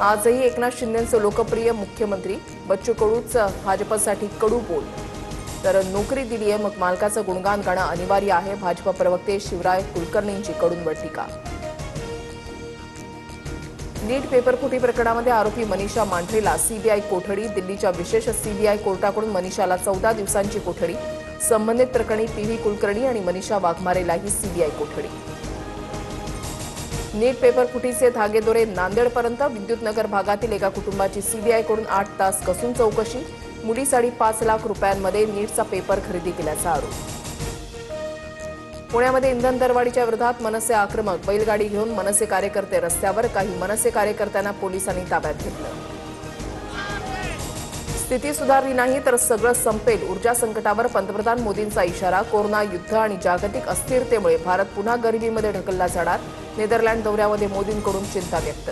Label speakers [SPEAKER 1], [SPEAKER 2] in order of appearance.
[SPEAKER 1] आजही एकनाथ शिंदेंचे लोकप्रिय मुख्यमंत्री बच्चू कडूच भाजपसाठी कडू बोल. तर नोकरी दिली आहे मग मालकाचं गुणगान गाणं अनिवार्य आहे. भाजप प्रवक्ते शिवराय कुलकर्णींची कडूंवर टीका. नीट पेपरफुटी प्रकरणामध्ये आरोपी मनीषा मांढरेला सीबीआय कोठडी. दिल्लीच्या विशेष सीबीआय कोर्टाकडून मनीषाला 14 दिवसांची कोठडी. संबंधित प्रकरणी पीव्ही कुलकर्णी आणि मनीषा वाघमारेलाही सीबीआय कोठडी. नीट पेपरफुटीचे धागेदोरे नांदेडपर्यंत. विद्युतनगर भागातील एका कुटुंबाची सीबीआयकडून 8 तास कसून चौकशी. मुलीसाठी 5 लाख रुपयांमध्ये नीटचा पेपर खरेदी केल्याचा आरोप. पुण्यामध्ये इंधन दरवाढीच्या विरोधात मनसे आक्रमक. बैलगाडी घेऊन मनसे कार्यकर्ते रस्त्यावर. काही मनसे कार्यकर्त्यांना पोलिसांनी ताब्यात घेतलं. स्थिती सुधारली नाही तर सगळं संपेल. ऊर्जा संकटावर पंतप्रधान मोदींचा इशारा. कोरोना युद्ध आणि जागतिक अस्थिरतेमुळे भारत पुन्हा गरिबीमध्ये ढकलला जाणार. नेदरलँड दौऱ्यामध्ये मोदींकडून चिंता व्यक्त.